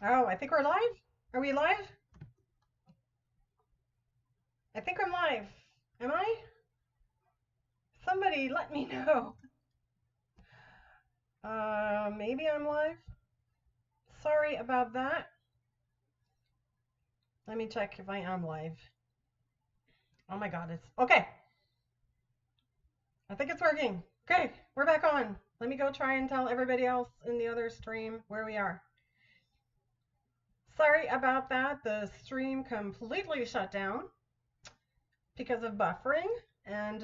Oh, I think we're live. Are we live? I think I'm live. Am I? Somebody let me know. Maybe I'm live. Sorry about that. Let me check if I am live. Oh my God, it's okay. I think it's working. Okay, we're back on. Let me go try and tell everybody else in the other stream where we are. Sorry about that. The stream completely shut down because of buffering, and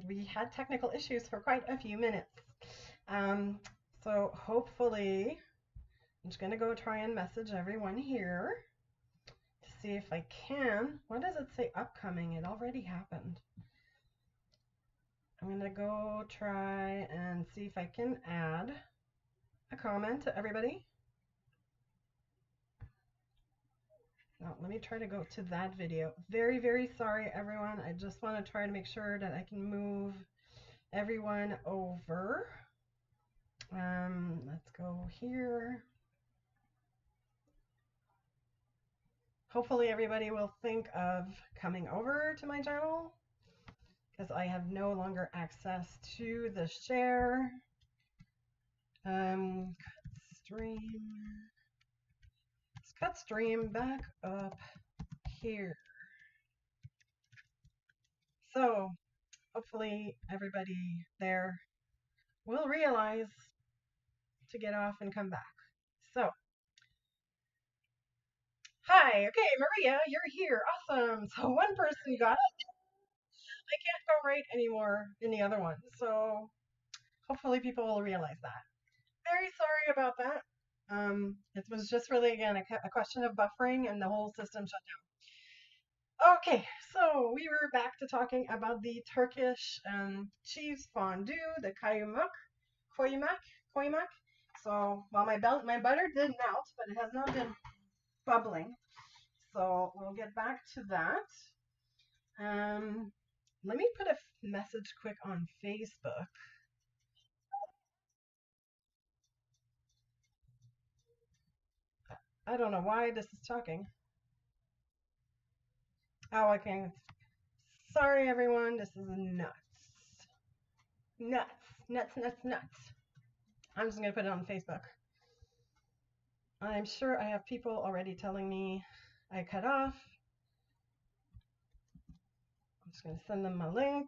we had technical issues for quite a few minutes. Um, so hopefully, I'm just gonna go try and message everyone here to see if I can. What does it say upcoming? It already happened. I'm gonna go try and see if I can add a comment to everybody. No, let me try to go to that video. Very, very sorry, everyone. I just want to try to make sure that I can move everyone over. Let's go here. Hopefully everybody will think of coming over to my channel because I have no longer access to the share. Stream. Let's cut stream back up here. So hopefully everybody there will realize to get off and come back. So, hi, okay, Maria, you're here. Awesome. So one person got it. I can't go right anymore in the other one. So hopefully people will realize that. Very sorry about that. It was just really, again, a question of buffering and the whole system shut down. Okay, so we were back to talking about the Turkish cheese fondue, the kuymak. So, well, my butter did melt, but it has not been bubbling. So we'll get back to that. Let me put a message quick on Facebook. I don't know why this is talking. Oh, I can't. Sorry, everyone. This is nuts. Nuts. I'm just going to put it on Facebook. I'm sure I have people already telling me I cut off. I'm just going to send them a link.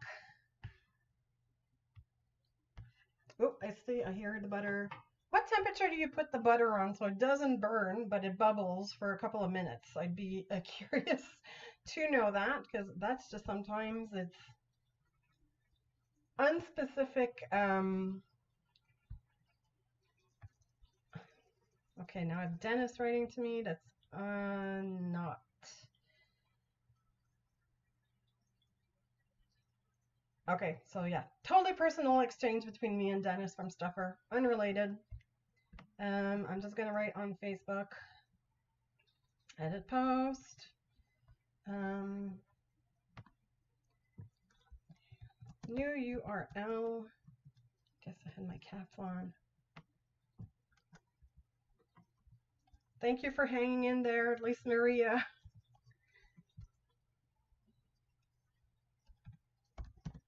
Oh, I see. I hear the butter. What temperature do you put the butter on so it doesn't burn, but it bubbles for a couple of minutes? I'd be curious to know that because that's just sometimes it's unspecific. Okay, now I have Dennis writing to me. That's not. Okay, so yeah, totally personal exchange between me and Dennis from Stuffer, unrelated. I'm just gonna write on Facebook, edit post. New URL. Guess I had my caps on. Thank you for hanging in there, at least Maria.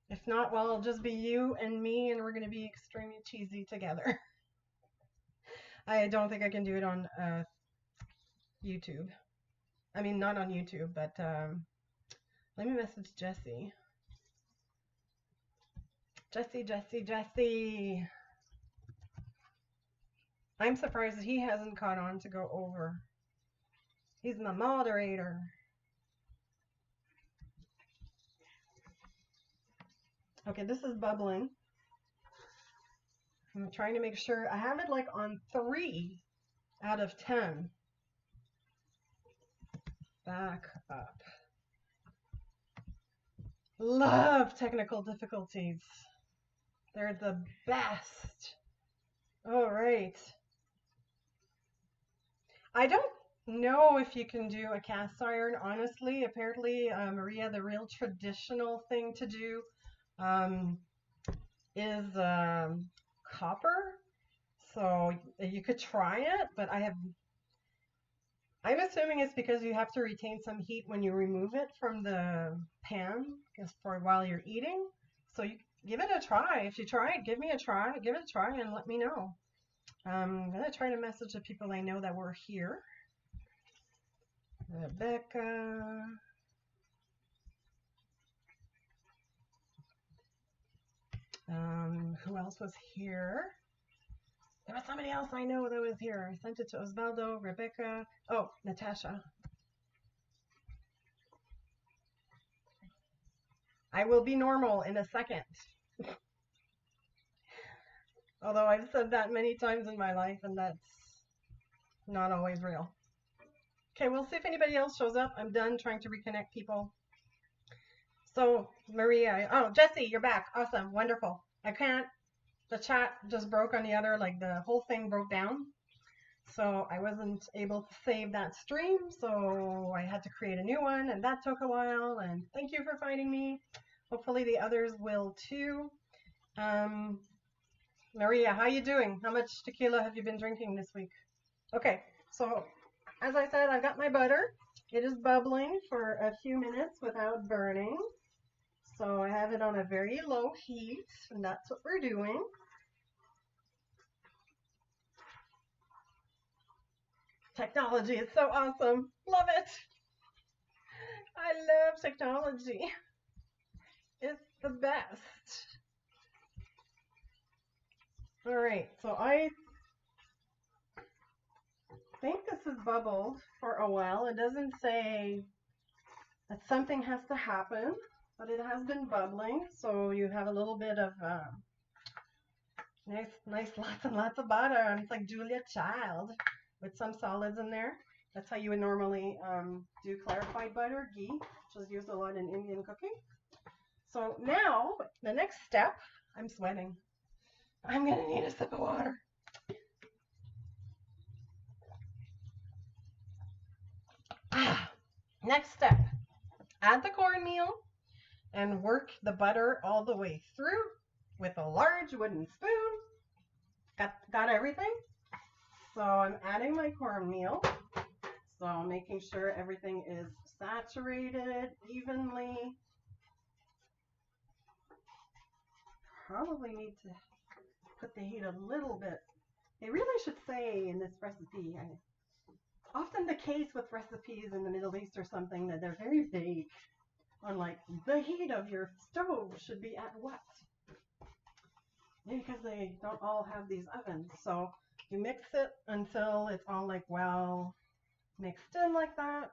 If not, well, it'll just be you and me, and we're going to be extremely cheesy together. I don't think I can do it on YouTube. I mean, not on YouTube, but let me message Jesse. Jesse. I'm surprised he hasn't caught on to go over. He's my moderator. Okay, this is bubbling. I'm trying to make sure I have it like on 3 out of 10. Back up. Love technical difficulties. They're the best. All right. I don't know if you can do a cast iron, honestly. Apparently, Maria, the real traditional thing to do is copper. So you could try it, but I'm assuming it's because you have to retain some heat when you remove it from the pan, just for while you're eating. So you give it a try. If you try it, give me a try. Give it a try and let me know. I'm gonna try to message the people I know that were here. Rebecca. Who else was here? There was somebody else I know that was here. I sent it to Osvaldo, Rebecca. Oh, Natasha. I will be normal in a second. Although I've said that many times in my life, and that's not always real. Okay, we'll see if anybody else shows up. I'm done trying to reconnect people. So, Maria, oh, Jesse, you're back. Awesome, wonderful. I can't, the chat just broke on the other, like the whole thing broke down. So I wasn't able to save that stream, so I had to create a new one, and that took a while, and thank you for finding me. Hopefully the others will too. Maria, how you doing? How much tequila have you been drinking this week? Okay, so as I said, I've got my butter. It is bubbling for a few minutes without burning. So I have it on a very low heat, and that's what we're doing. Technology is so awesome. Love it. I love technology. It's the best. All right, so I think this is bubbled for a while. It doesn't say that something has to happen, but it has been bubbling. So you have a little bit of nice, lots and lots of butter. And it's like Julia Child with some solids in there. That's how you would normally do clarified butter, ghee, which is used a lot in Indian cooking. So now, the next step, I'm sweating. I'm gonna need a sip of water. Next step, add the cornmeal and work the butter all the way through with a large wooden spoon. Got everything? So I'm adding my cornmeal. So making sure everything is saturated evenly. Probably need to put the heat a little bit. They really should say in this recipe, often the case with recipes in the Middle East or something, that they're very vague on like the heat of your stove should be at what? Maybe because they don't all have these ovens. So you mix it until it's all like well mixed in like that.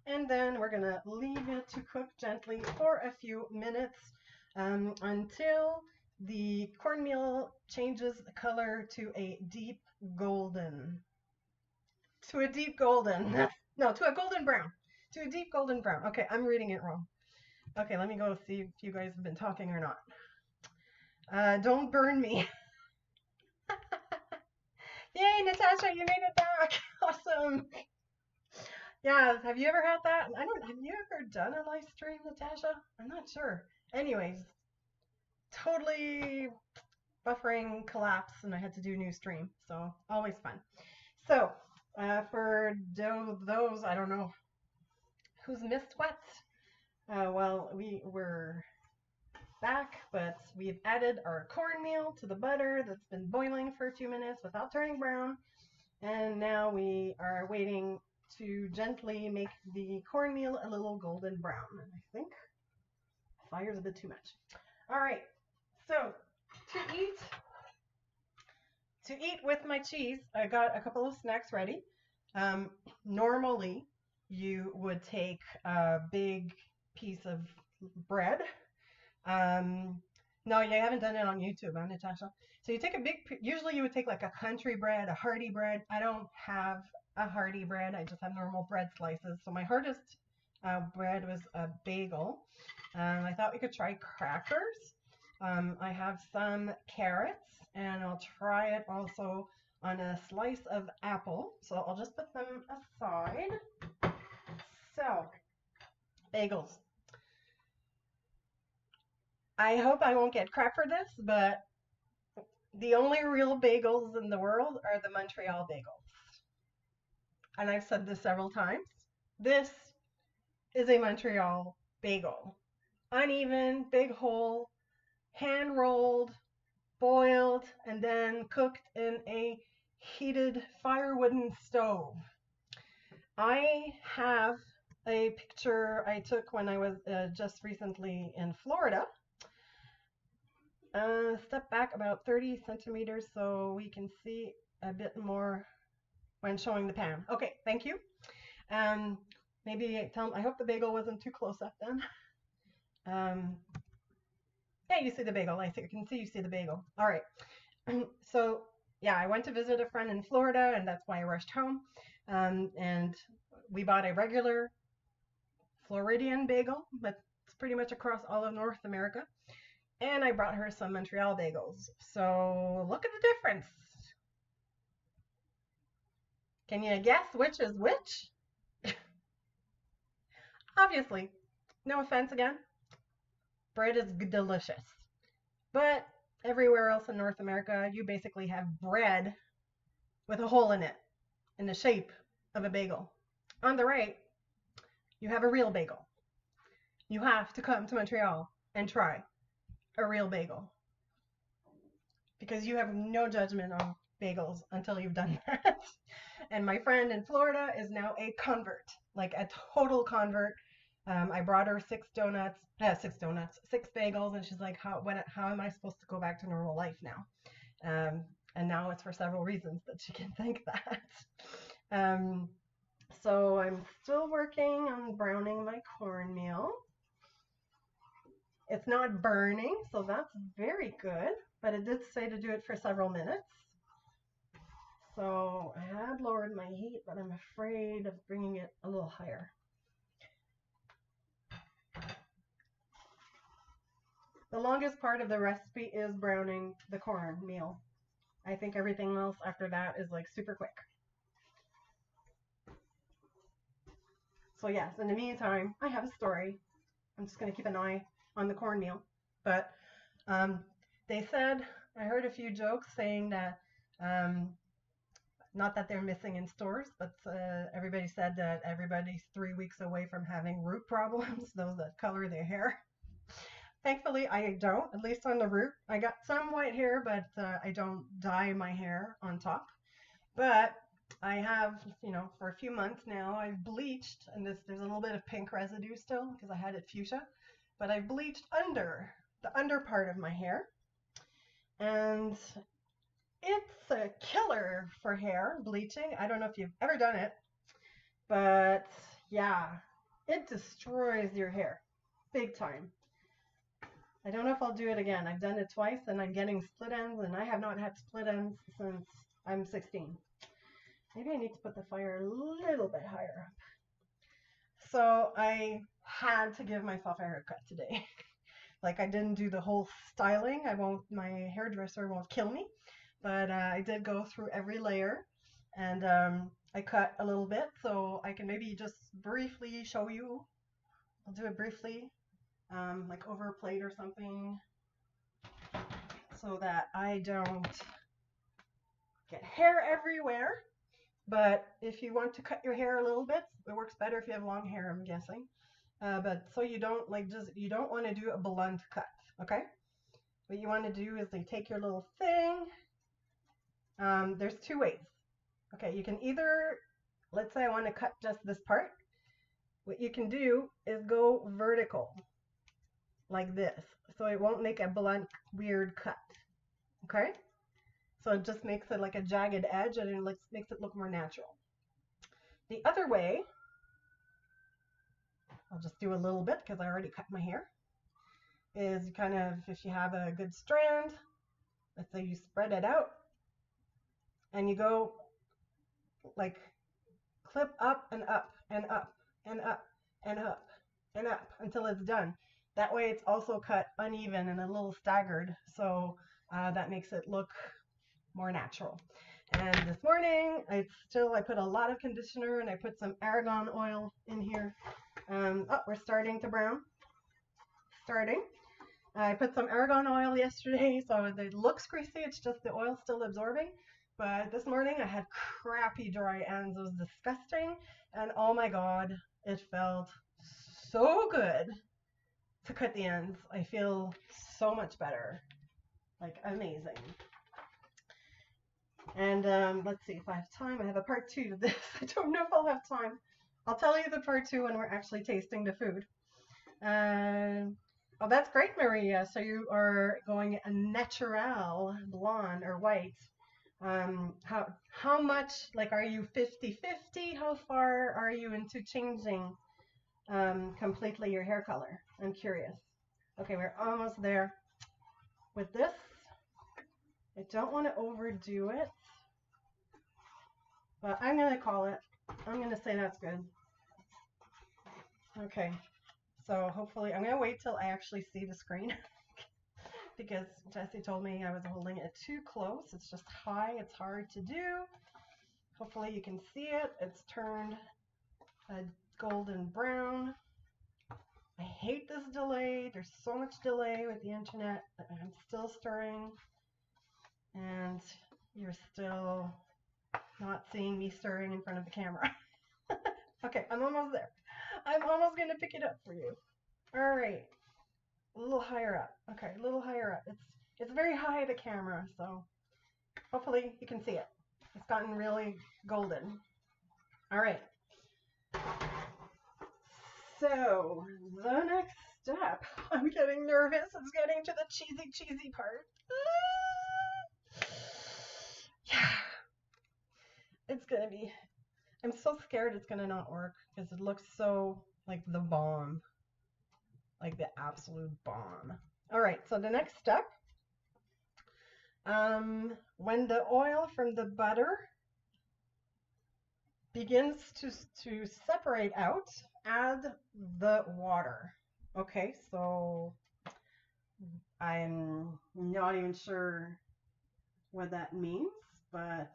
And then we're gonna leave it to cook gently for a few minutes until the cornmeal changes color to a deep golden. To a deep golden. No, to a golden brown. To a deep golden brown. Okay, I'm reading it wrong. Okay, let me go see if you guys have been talking or not. Don't burn me. Yay, Natasha, you made it back. Awesome. Yeah, have you ever had that? Have you ever done a live stream, Natasha? I'm not sure. Anyways, totally buffering collapsed and I had to do a new stream. So always fun. So for those, I don't know who's missed what. Well, we were back, but we've added our cornmeal to the butter that's been boiling for a few minutes without turning brown. And now we are waiting to gently make the cornmeal a little golden brown. And I think fire's a bit too much. All right, so to eat with my cheese, I got a couple of snacks ready. Normally, you would take a big piece of bread. No, you haven't done it on YouTube, huh, Natasha? So you take usually you would take like a country bread, a hearty bread. I don't have a hearty bread. I just have normal bread slices. So my hardest bread was a bagel. I thought we could try crackers. I have some carrots, and I'll try it also on a slice of apple. So I'll just put them aside. So, bagels. I hope I won't get crap for this, but the only real bagels in the world are the Montreal Bagels. and I've said this several times, this is a Montreal bagel. Uneven, big hole, hand rolled, boiled, and then cooked in a heated firewooden stove. I have a picture I took when I was just recently in Florida. Step back about 30 centimeters so we can see a bit more when showing the pan. Okay, thank you. Maybe I hope the bagel wasn't too close up then. Yeah, you see the bagel. I can see you see the bagel. All right. So yeah, I went to visit a friend in Florida, and that's why I rushed home. And we bought a regular Floridian bagel, but it's pretty much across all of North America. And I brought her some Montreal bagels. So look at the difference. Can you guess which is which? Obviously, no offense again, bread is delicious. But everywhere else in North America, you basically have bread with a hole in it in the shape of a bagel. On the right, you have a real bagel. You have to come to Montreal and try a real bagel because you have no judgment on bagels until you've done that. And my friend in Florida is now a convert, like a total convert. I brought her six bagels, and she's like, how am I supposed to go back to normal life now? And now it's for several reasons that she can think that. So I'm still working on browning my cornmeal. It's not burning, so that's very good, but it did say to do it for several minutes. So I had lowered my heat, but I'm afraid of bringing it a little higher. The longest part of the recipe is browning the cornmeal. I think everything else after that is like super quick. So yes, in the meantime, I have a story. I'm just going to keep an eye on the cornmeal. But they said, I heard a few jokes saying that, not that they're missing in stores, but everybody said that everybody's 3 weeks away from having root problems, those that color their hair. Thankfully, I don't, at least on the root. I got some white hair, but I don't dye my hair on top. But I have, for a few months now, I've bleached, and there's a little bit of pink residue still because I had it fuchsia, but I've bleached under the under part of my hair. And it's a killer for hair, bleaching. I don't know if you've ever done it, but yeah, it destroys your hair big time. I don't know if I'll do it again. I've done it twice and I'm getting split ends, and I have not had split ends since I'm 16. Maybe I need to put the fire a little bit higher up. So I had to give myself a haircut today. Like I didn't do the whole styling. My hairdresser won't kill me, but I did go through every layer, and I cut a little bit so I can maybe just briefly show you. I'll do it briefly. Like over a plate or something, so that I don't get hair everywhere. But if you want to cut your hair a little bit, it works better if you have long hair, I'm guessing. But so you don't you don't want to do a blunt cut, okay? What you want to do is you take your little thing. There's two ways. Okay, you can either, let's say I want to cut just this part. What you can do is go vertical, like this, so it won't make a blunt, weird cut. Okay? So it just makes it like a jagged edge, and it makes it look more natural. The other way, I'll just do a little bit because I already cut my hair, is kind of, if you have a good strand, let's say you spread it out, and you go like clip up and up and up and up and up and up until it's done. That way it's also cut uneven and a little staggered, so that makes it look more natural. And this morning, I put a lot of conditioner, and I put some argan oil in here. We're starting to brown. I put some argan oil yesterday, so it looks greasy. It's just the oil still absorbing. But this morning I had crappy dry ends. It was disgusting. And oh my God, it felt so good to cut the ends. I feel so much better. Like amazing. And let's see if I have time. I have a part 2 of this. I don't know if I'll have time. I'll tell you the part 2 when we're actually tasting the food. Oh, that's great, Maria. So you are going a natural blonde or white. How much, like, are you 50-50? How far are you into changing completely your hair color? I'm curious. Okay, we're almost there with this. I don't want to overdo it, but I'm going to call it. I'm going to say that's good. Okay, so hopefully I'm going to wait till I actually see the screen because Jessie told me I was holding it too close. It's just high. It's hard to do. Hopefully you can see it. It's turned a golden brown. I hate this delay. There's so much delay with the internet. I'm still stirring and you're still not seeing me stirring in front of the camera. Okay, I'm almost there. I'm almost going to pick it up for you. All right. A little higher up. Okay, a little higher up. It's very high, the camera, so hopefully you can see it. It's gotten really golden. All right. So the next step, I'm getting nervous. It's getting to the cheesy part. Yeah. It's going to be, I'm so scared it's going to not work because it looks so like the bomb. Like the absolute bomb. All right, so the next step, when the oil from the butter begins to separate out, add the water. Okay, so I'm not even sure what that means, but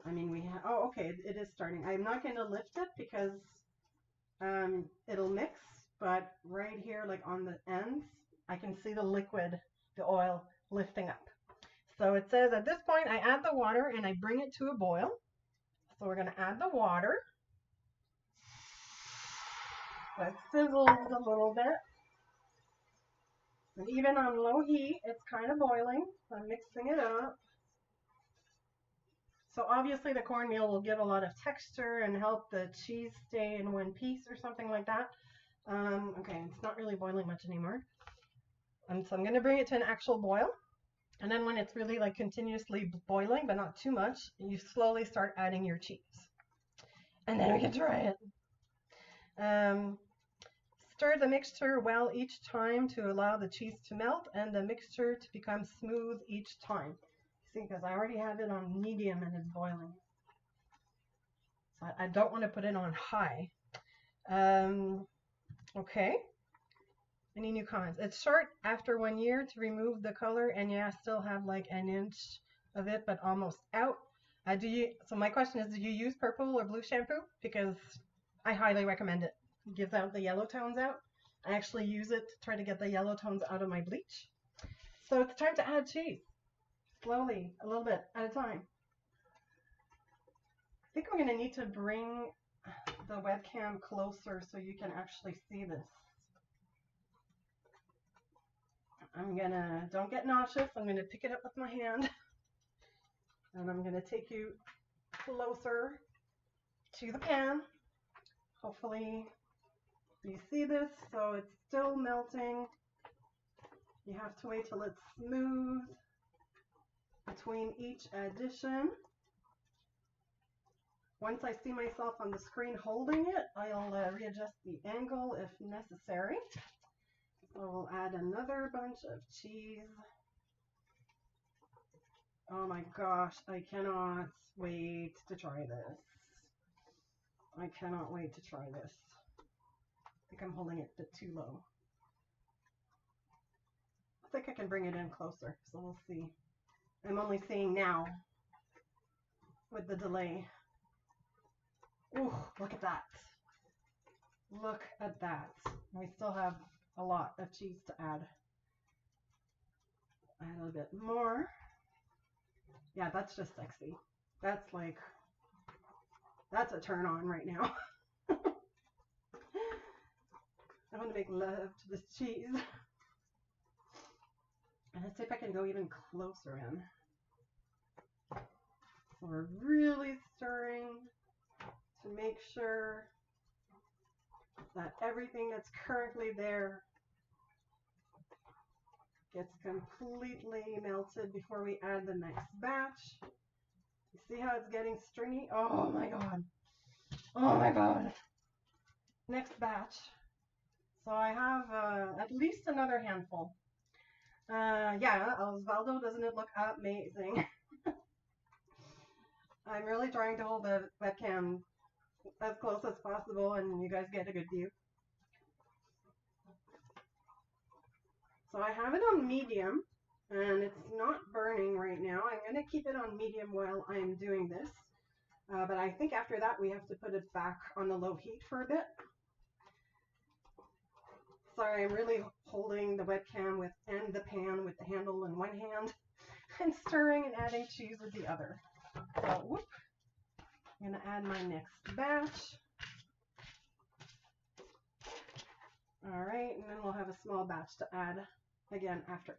I mean we have, oh okay, it is starting. I'm not going to lift it because it'll mix, but right here, like on the ends, I can see the liquid, the oil lifting up. So it says at this point, I add the water and I bring it to a boil. So we're going to add the water. So it sizzles a little bit. And even on low heat, it's kind of boiling. So I'm mixing it up. So obviously the cornmeal will give a lot of texture and help the cheese stay in one piece or something like that. Okay, it's not really boiling much anymore. And so I'm going to bring it to an actual boil. And then when it's really like continuously boiling, but not too much, you slowly start adding your cheese. And then we can try it. Stir the mixture well each time to allow the cheese to melt and the mixture to become smooth each time. See, because I already have it on medium and it's boiling. So I don't want to put it on high. Okay. Any new comments? It's short after 1 year to remove the color, and yeah, I still have like an inch of it, but almost out. So my question is, do you use purple or blue shampoo? Because I highly recommend it. It gives out the yellow tones out. I actually use it to try to get the yellow tones out of my bleach. So it's time to add cheese. Slowly, a little bit at a time. I think I'm going to need to bring the webcam closer so you can actually see this. Don't get nauseous, I'm gonna pick it up with my hand and I'm gonna take you closer to the pan. Hopefully you see this. So it's still melting. You have to wait till it's smooth between each addition. Once I see myself on the screen holding it, I'll readjust the angle if necessary. So we'll add another bunch of cheese. Oh my gosh, I cannot wait to try this. I cannot wait to try this. I think I'm holding it a bit too low. I think I can bring it in closer, so we'll see. I'm only seeing now with the delay. Ooh, look at that. Look at that. We still have a lot of cheese to add. Add a little bit more. Yeah, that's just sexy. That's like, that's a turn on right now. I want to make love to this cheese. And let's see if I can go even closer in. So we're really stirring to make sure that everything that's currently there gets completely melted before we add the next batch. You see how it's getting stringy? Oh my god. Oh my god. Next batch. So I have at least another handful. Yeah, Osvaldo, doesn't it look amazing? I'm really trying to hold the webcam as close as possible and you guys get a good view. So I have it on medium and it's not burning right now. I'm going to keep it on medium while I'm doing this. But I think after that we have to put it back on the low heat for a bit. Sorry, I'm really holding the webcam and the pan with the handle in one hand and stirring and adding cheese with the other. So, whoop. I'm going to add my next batch. All right, and then we'll have a small batch to add again after.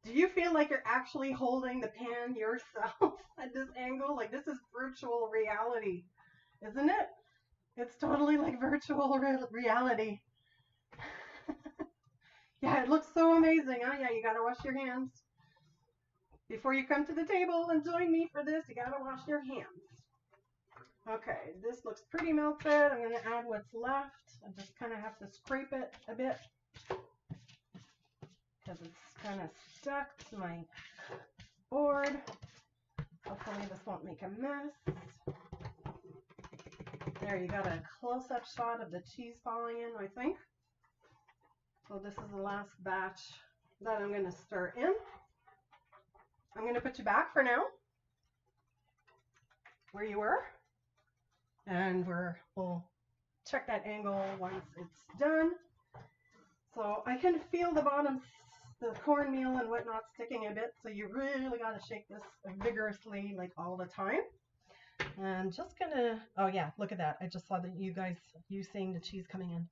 Do you feel like you're actually holding the pan yourself at this angle? Like this is virtual reality, isn't it? It's totally like virtual reality. Yeah, it looks so amazing. Oh yeah, you gotta wash your hands. Before you come to the table and join me for this, you gotta wash your hands. Okay, this looks pretty melted. I'm gonna add what's left. I just kind of have to scrape it a bit because it's kind of stuck to my board. Hopefully this won't make a mess. There, you got a close-up shot of the cheese falling in, I think. So this is the last batch that I'm going to stir in. I'm going to put you back for now, where you were. And we'll check that angle once it's done. So I can feel the bottom, the cornmeal and whatnot sticking a bit. So you really got to shake this vigorously, like all the time. I'm just gonna, oh yeah, look at that. I just saw that you seeing the cheese coming in.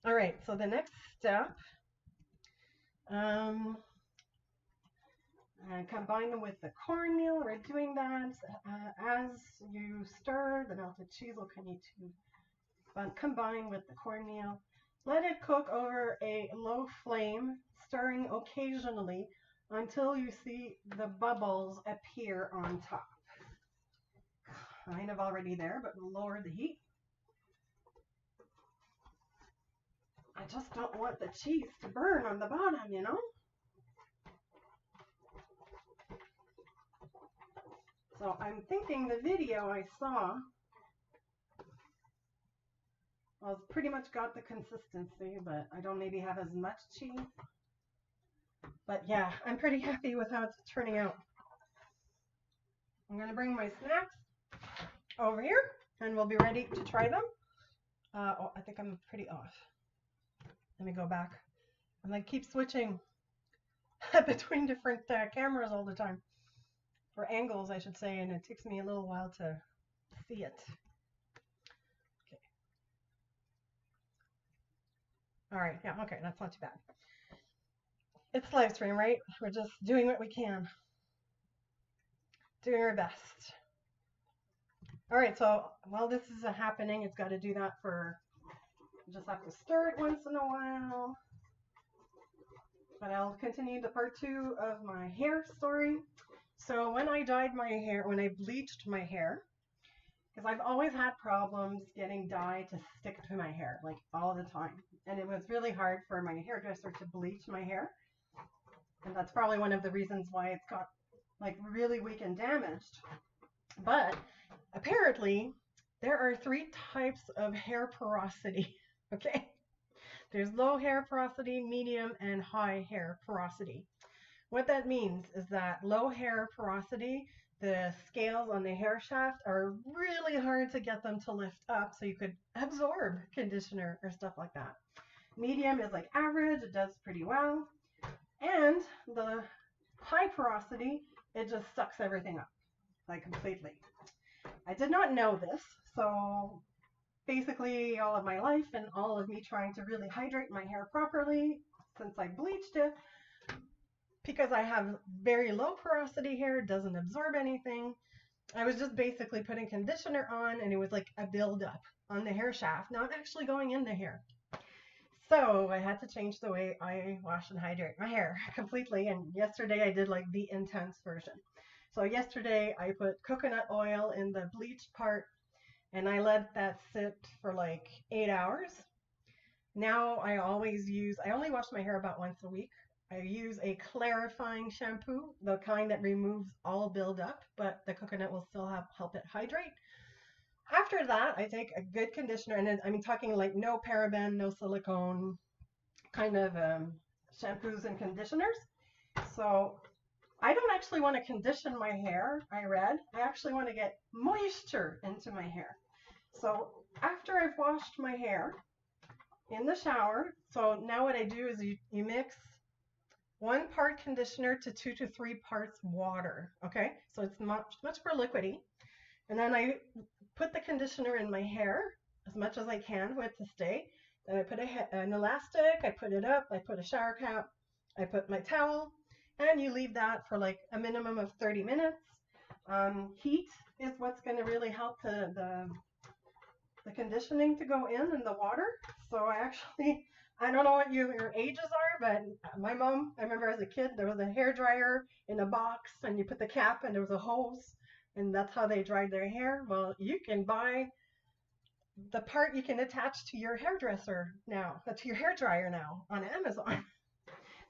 All right, so the next step, and combine them with the cornmeal. We're doing that as you stir, the melted cheese will continue to combine with the cornmeal. Let it cook over a low flame, stirring occasionally until you see the bubbles appear on top. Kind of already there, but we'll lower the heat. I just don't want the cheese to burn on the bottom, you know? So I'm thinking the video I saw well, pretty much got the consistency, but I don't maybe have as much cheese. But yeah, I'm pretty happy with how it's turning out. I'm going to bring my snacks over here and we'll be ready to try them. Oh, I think I'm pretty off. Let me go back. I'm like keep switching between different cameras all the time. Or angles, I should say, and it takes me a little while to see it. Okay. All right, yeah, okay, that's not too bad. It's live stream, right? We're just doing what we can. Doing our best. All right, so while this is happening, it's got to do that for, just have to stir it once in a while. But I'll continue the part 2 of my hair story. So when I dyed my hair, when I bleached my hair, because I've always had problems getting dye to stick to my hair, like all the time. And it was really hard for my hairdresser to bleach my hair. And that's probably one of the reasons why it's got like really weak and damaged. But apparently there are 3 types of hair porosity, okay? There's low hair porosity, medium, and high hair porosity. What that means is that low hair porosity the scales on the hair shaft are really hard to get them to lift up so you could absorb conditioner or stuff like that. Medium is like average, it does pretty well. And the high porosity, it just sucks everything up, like completely. I did not know this, so basically all of my life and all of me trying to really hydrate my hair properly since I bleached it, because I have very low porosity hair, it doesn't absorb anything. I was just basically putting conditioner on, and it was like a buildup on the hair shaft, not actually going in the hair. So I had to change the way I wash and hydrate my hair completely. And yesterday I did like the intense version. So yesterday I put coconut oil in the bleached part, and I let that sit for like 8 hours. Now I only wash my hair about once a week. I use a clarifying shampoo, the kind that removes all buildup, but the coconut will still help it hydrate. After that, I take a good conditioner, and I'm talking like no paraben, no silicone kind of shampoos and conditioners. So I don't actually want to condition my hair, I actually want to get moisture into my hair. So after I've washed my hair in the shower, so now what I do is you mix 1 part conditioner to 2 to 3 parts water. Okay, so it's much more liquidy. And then I put the conditioner in my hair as much as I can for it to stay. Then I put an elastic, I put it up, I put a shower cap, I put my towel, and you leave that for like a minimum of 30 minutes. Heat is what's going to really help the conditioning to go in the water. So I don't know what your ages are, but my mom, I remember as a kid, there was a hair dryer in a box, and you put the cap, and there was a hose, and that's how they dried their hair. Well, you can buy the part you can attach to your hairdresser now, to your hair dryer now on Amazon.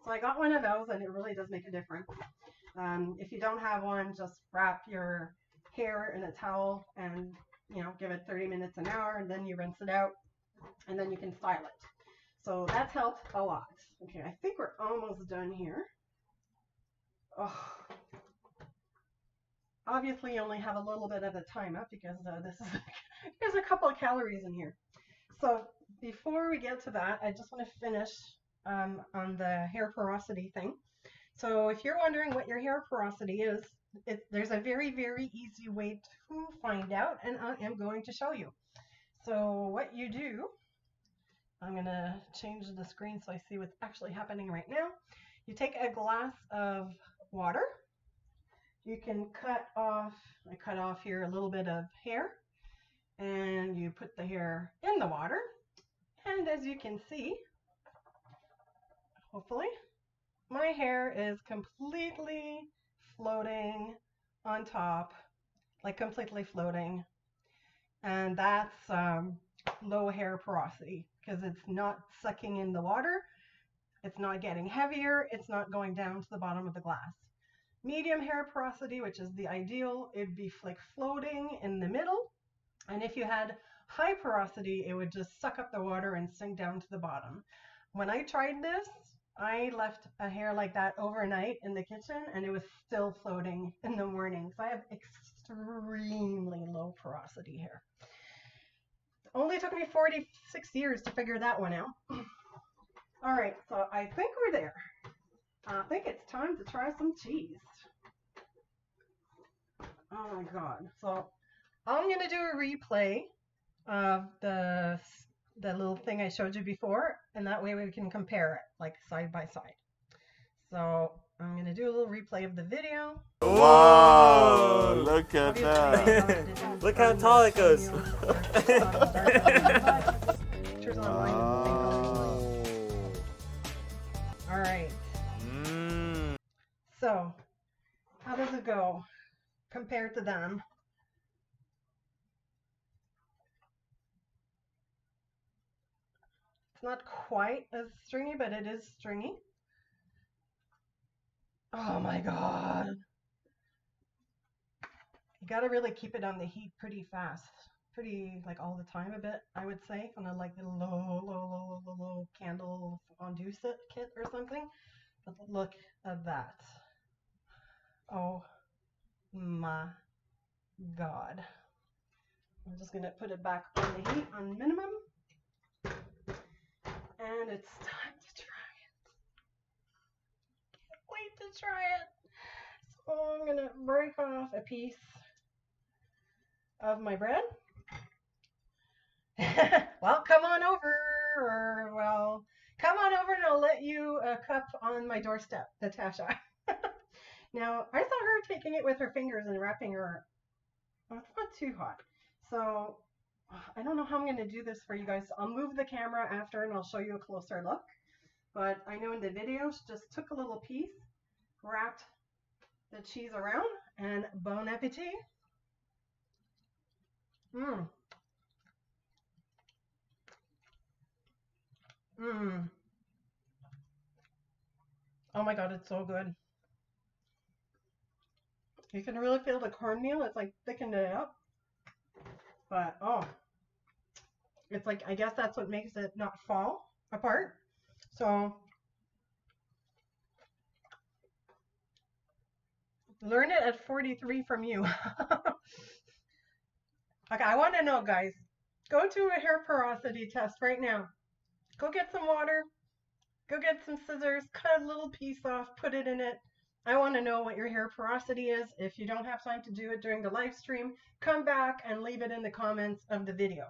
So I got one of those, and it really does make a difference. If you don't have one, just wrap your hair in a towel and give it 30 minutes, an hour, and then you rinse it out, and then you can style it. So that's helped a lot. Okay, I think we're almost done here. Oh, obviously you only have a little bit at a time up because there's a couple of calories in here. So before we get to that, I just want to finish on the hair porosity thing. So if you're wondering what your hair porosity is, there's a very, very easy way to find out, and I am going to show you. So what you do, I'm going to change the screen so I see what's actually happening right now. You take a glass of water. You can I cut off here a little bit of hair, and you put the hair in the water. And as you can see, hopefully, my hair is completely floating on top, like completely floating. And that's low hair porosity because it's not sucking in the water, it's not getting heavier, it's not going down to the bottom of the glass. Medium hair porosity, which is the ideal, it'd be like floating in the middle. And if you had high porosity, it would just suck up the water and sink down to the bottom. When I tried this, I left a hair like that overnight in the kitchen, and it was still floating in the morning. So I have extremely low porosity hair. It only took me 46 years to figure that one out. All right, so I think we're there. I think it's time to try some cheese. Oh my God. So I'm going to do a replay of the little thing I showed you before, and that way we can compare it like side by side. So I'm going to do a little replay of the video. Wow, look at that. Look how tall it goes. Pictures online. All right. So how does it go compared to them? It's not quite as stringy, but it is stringy. Oh my God. You gotta really keep it on the heat pretty fast. Pretty, like all the time a bit, I would say. On a like low candle fondue kit or something. But look at that. Oh my God. I'm just going to put it back on the heat on minimum. And it's time to try it. Can't wait to try it. So I'm going to break off a piece of my bread. Well, come on over, or well, come on over and I'll let you a cup on my doorstep, Natasha. Now, I saw her taking it with her fingers and wrapping her. Oh, it's not too hot. So, I don't know how I'm going to do this for you guys. I'll move the camera after and I'll show you a closer look. But I know in the video, she just took a little piece, wrapped the cheese around, and bon appetit. Mmm. Mmm. Oh my God, it's so good. You can really feel the cornmeal. It's like thickened it up. But, oh, it's like, I guess that's what makes it not fall apart. So, learn it at 43 from you. Okay, I want to know, guys. Go to a hair porosity test right now. Go get some water. Go get some scissors. Cut a little piece off. Put it in it. I want to know what your hair porosity is. If you don't have time to do it during the live stream, come back and leave it in the comments of the video.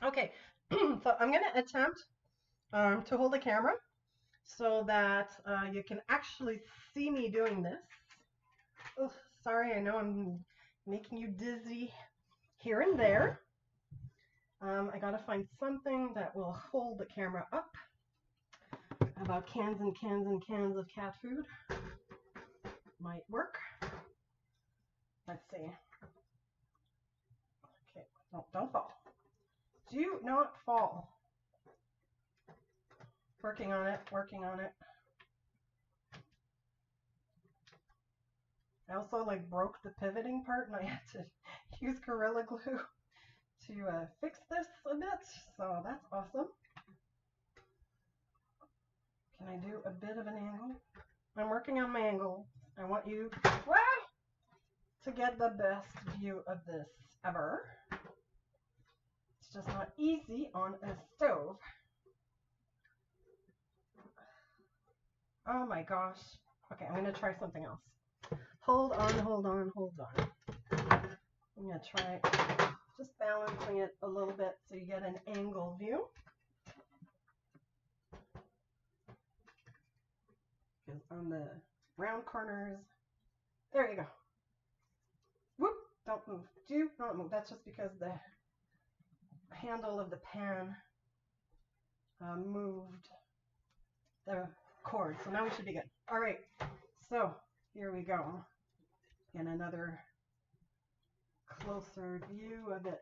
Okay, so I'm going to attempt to hold the camera so that you can actually see me doing this. Oh, sorry, I know I'm making you dizzy here and there. I got to find something that will hold the camera up. About cans and cans and cans of cat food might work. Let's see. Okay, no, don't fall. Do not fall. Working on it, working on it. I also like broke the pivoting part and I had to use Gorilla Glue to fix this a bit, so that's awesome. Can I do a bit of an angle? I'm working on my angle. I want you to get the best view of this ever. It's just not easy on a stove. Oh my gosh. Okay, I'm going to try something else. Hold on, hold on, hold on. I'm going to try just balancing it a little bit so you get an angle view. Because on the round corners, there you go. Whoop, don't move. Do not move. That's just because the handle of the pan moved the cord. So now we should be good. All right, so here we go. Get another closer view of it.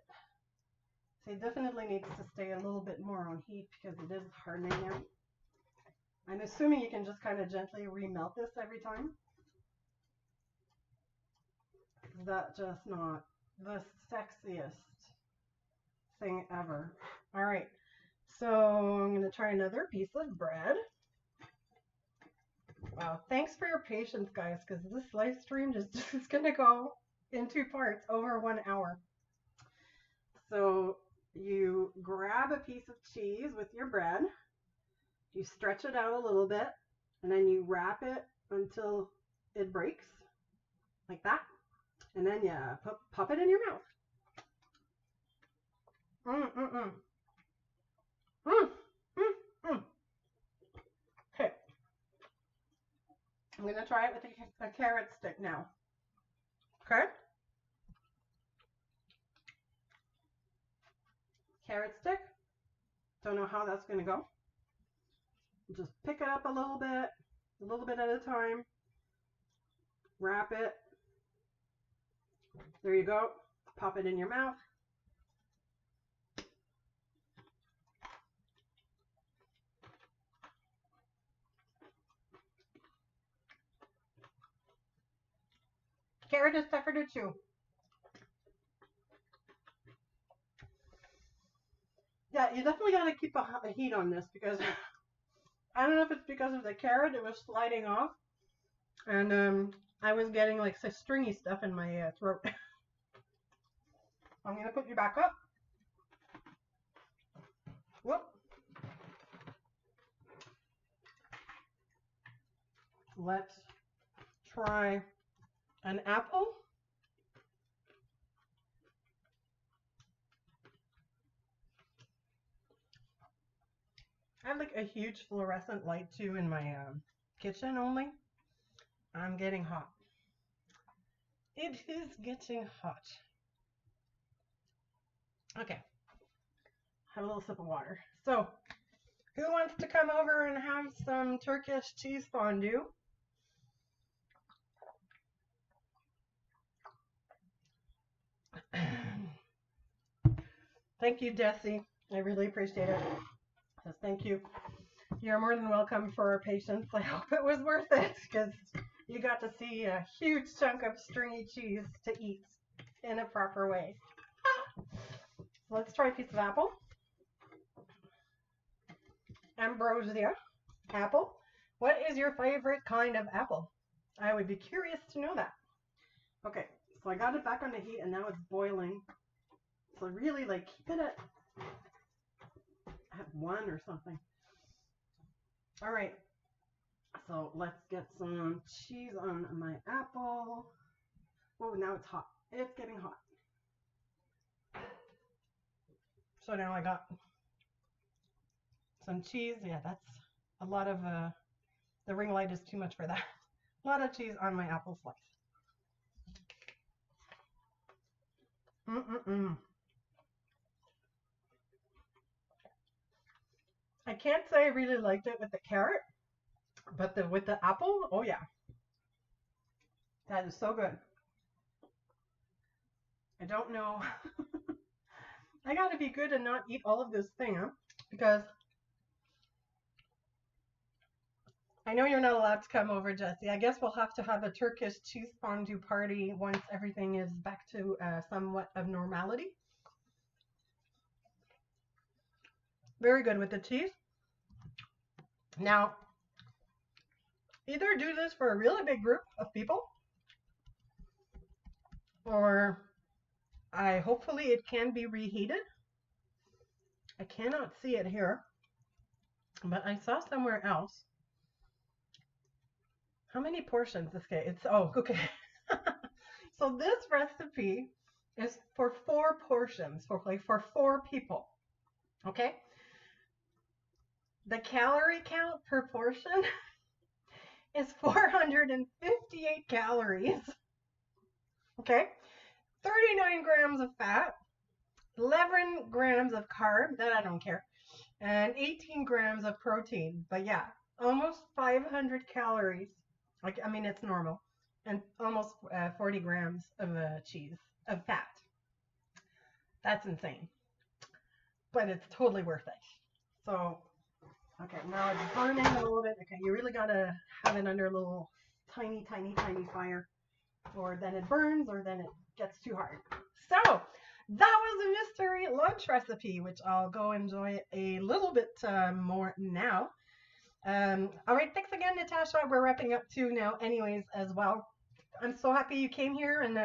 So it definitely needs to stay a little bit more on heat because it is hardening now. I'm assuming you can just kind of gently remelt this every time. That's just not the sexiest thing ever. All right, so I'm going to try another piece of bread. Wow, thanks for your patience, guys, because this live stream just is going to go in 2 parts over 1 hour. So you grab a piece of cheese with your bread, you stretch it out a little bit, and then you wrap it until it breaks, like that. And then you pop it in your mouth. Okay. I'm going to try it with a carrot stick now. Okay? Carrot stick. Don't know how that's going to go. Just pick it up a little bit at a time. Wrap it. There you go. Pop it in your mouth. Carrot is tougher to chew. Yeah, you definitely got to keep a heat on this because I don't know if it's because of the carrot, it was sliding off. And I was getting like such stringy stuff in my throat. I'm gonna put you back up. Whoop. Let's try an apple. I have like a huge fluorescent light too in my kitchen only. I'm getting hot. It is getting hot. Okay. Have a little sip of water. So, who wants to come over and have some Turkish cheese fondue? Thank you, Jessie. I really appreciate it. Yes, thank you. You're more than welcome for our patience. I hope it was worth it because you got to see a huge chunk of stringy cheese to eat in a proper way. Let's try a piece of apple. Ambrosia apple. What is your favorite kind of apple? I would be curious to know that. Okay, so I got it back on the heat and now it's boiling. So really like keep it at 1 or something. All right, so let's get some cheese on my apple. Oh, now it's hot. It's getting hot. So now I got some cheese. Yeah, that's a lot of, the ring light is too much for that. A lot of cheese on my apple slice. I can't say I really liked it with the carrot, but with the apple, oh yeah. That is so good. I don't know. I gotta be good and not eat all of this thing, huh? Because I know you're not allowed to come over, Jessie. I guess we'll have to have a Turkish cheese fondue party once everything is back to somewhat of normality. Very good with the cheese. Now, either do this for a really big group of people, or hopefully it can be reheated. I cannot see it here, but I saw somewhere else. How many portions this guy? It's, oh, okay. So this recipe is for 4 portions, for 4 people. Okay? The calorie count per portion is 458 calories. Okay? 39 grams of fat, 11 grams of carb, that I don't care, and 18 grams of protein. But yeah, almost 500 calories. Like, I mean, it's normal. And almost 40 grams of cheese, of fat. That's insane. But it's totally worth it. So, okay, now it's burning a little bit. Okay, you really gotta have it under a little tiny, tiny, tiny fire, or then it burns, or then it gets too hard. So, that was a mystery lunch recipe, which I'll go enjoy a little bit more now. All right, thanks again, Natasha. We're wrapping up too now anyways as well. I'm so happy you came here, and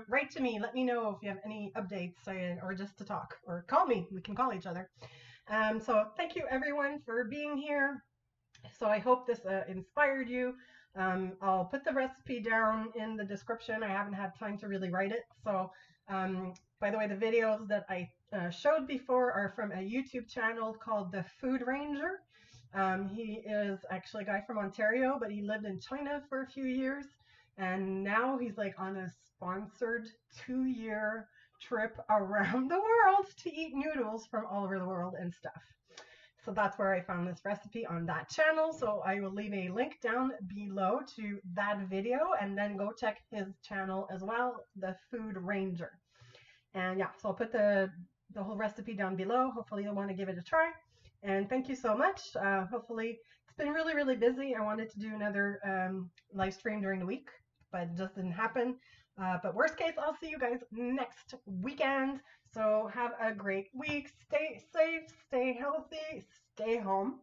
write to me. Let me know if you have any updates or just to talk, or call me. We can call each other. So thank you everyone for being here. So I hope this inspired you. I'll put the recipe down in the description. I haven't had time to really write it. So by the way, the videos that I showed before are from a YouTube channel called The Food Ranger. He is actually a guy from Ontario, but he lived in China for a few years. And now he's like on a sponsored 2-year trip around the world to eat noodles from all over the world and stuff. So that's where I found this recipe on that channel. So I will leave a link down below to that video, and then go check his channel as well, The Food Ranger. And yeah, so I'll put the whole recipe down below. Hopefully you'll want to give it a try. And thank you so much. Hopefully, it's been really, really busy. I wanted to do another live stream during the week, but it just didn't happen. But worst case, I'll see you guys next weekend. So have a great week. Stay safe, stay healthy, stay home.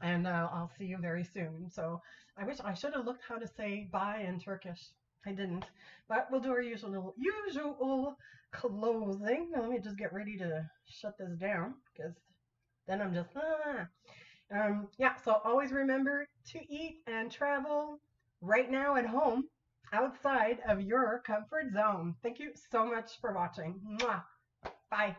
And I'll see you very soon. So I wish I should have looked how to say bye in Turkish. I didn't, but we'll do our usual closing. Now, let me just get ready to shut this down because then I'm just yeah. So always remember to eat and travel right now at home, outside of your comfort zone. Thank you so much for watching. Mwah. Bye.